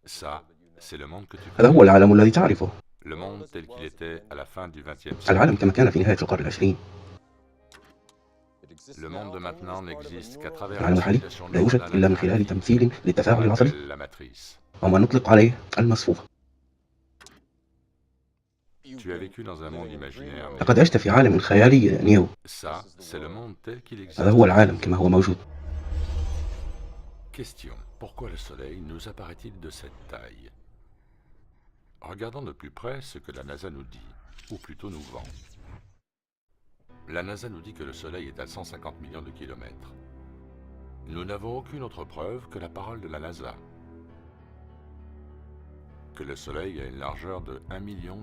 Ça, c'est le monde que tu هذا connais. هو العالم الذي تعرفه. Le monde tel qu'il était à la fin du XXe العالم siècle. كما كان في نهاية القرن العشرين. Le monde de maintenant n'existe qu'à travers العالم une الحالي simulation لا يوجد neuronale إلا من خلال interactive تمثيل qu'on للتفاعل العصبي، appelle la matrice. أو ما نطلق عليه المصفوفة. Tu as vécu dans un monde imaginaire, لقد Neo. عشت في عالم خيالي نيو. Ça, c'est le monde tel qu'il هذا existe هو العالم aujourd'hui. كما هو موجود. Question. Pourquoi le Soleil nous apparaît-il de cette taille? Regardons de plus près ce que la NASA nous dit, ou plutôt nous vend. La NASA nous dit que le Soleil est à 150 millions de kilomètres. Nous n'avons aucune autre preuve que la parole de la NASA. Que le Soleil a une largeur de 1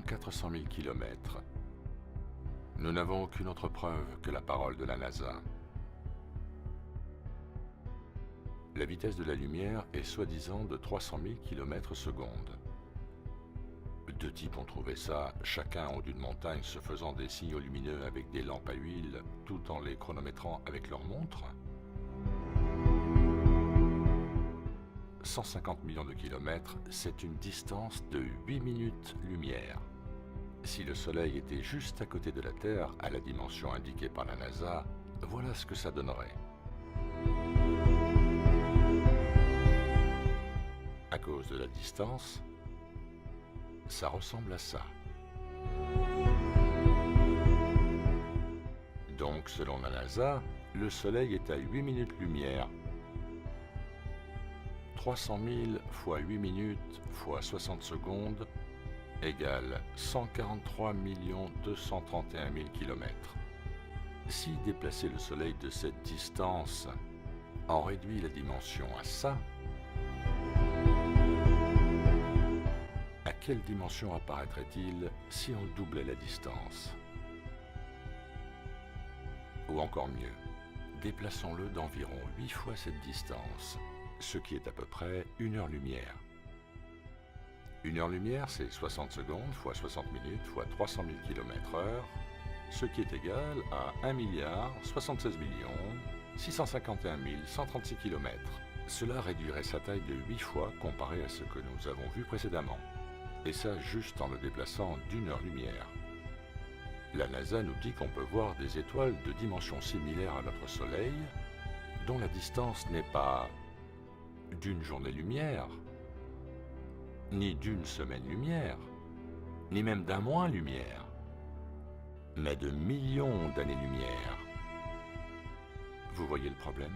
400 000 kilomètres. Nous n'avons aucune autre preuve que la parole de la NASA. La vitesse de la lumière est soi-disant de 300 000 km/s. Deux types ont trouvé ça, chacun en haut d'une montagne se faisant des signaux lumineux avec des lampes à huile, tout en les chronométrant avec leur montre. 150 millions de kilomètres, c'est une distance de 8 minutes-lumière. Si le Soleil était juste à côté de la Terre, à la dimension indiquée par la NASA, voilà ce que ça donnerait. À cause de la distance, ça ressemble à ça. Donc, selon la NASA, le Soleil est à 8 minutes-lumière. 300 000 fois 8 minutes fois 60 secondes égale 143 231 000 kilomètres. Si déplacer le Soleil de cette distance en réduit la dimension à ça, à quelle dimension apparaîtrait-il si on doublait la distance? Ou encore mieux, déplaçons-le d'environ 8 fois cette distance, ce qui est à peu près 1 heure-lumière. 1 heure-lumière, c'est 60 secondes fois 60 minutes fois 300 000 km/h, ce qui est égal à 1 76 651 136 km. Cela réduirait sa taille de 8 fois comparé à ce que nous avons vu précédemment. Et ça juste en le déplaçant d'1 heure-lumière. La NASA nous dit qu'on peut voir des étoiles de dimensions similaires à notre Soleil, dont la distance n'est pas d'une journée-lumière, ni d'une semaine-lumière, ni même d'un mois-lumière, mais de millions d'années-lumière. Vous voyez le problème?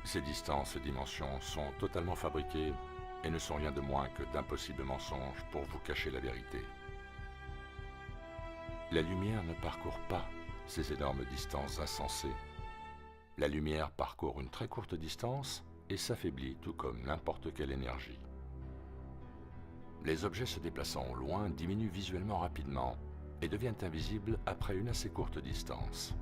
Ces distances et dimensions sont totalement fabriquées et ne sont rien de moins que d'impossibles mensonges pour vous cacher la vérité. La lumière ne parcourt pas ces énormes distances insensées. La lumière parcourt une très courte distance et s'affaiblit tout comme n'importe quelle énergie. Les objets se déplaçant au loin diminuent visuellement rapidement et deviennent invisibles après une assez courte distance.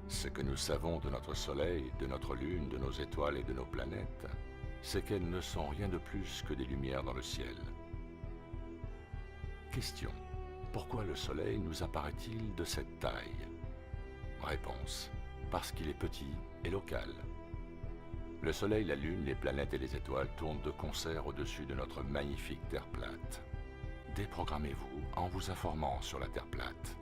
Ce que nous savons de notre Soleil, de notre Lune, de nos étoiles et de nos planètes, c'est qu'elles ne sont rien de plus que des lumières dans le ciel. Question. Pourquoi le Soleil nous apparaît-il de cette taille? Réponse. Parce qu'il est petit et local. Le Soleil, la Lune, les planètes et les étoiles tournent de concert au-dessus de notre magnifique Terre plate. Déprogrammez-vous en vous informant sur la Terre plate.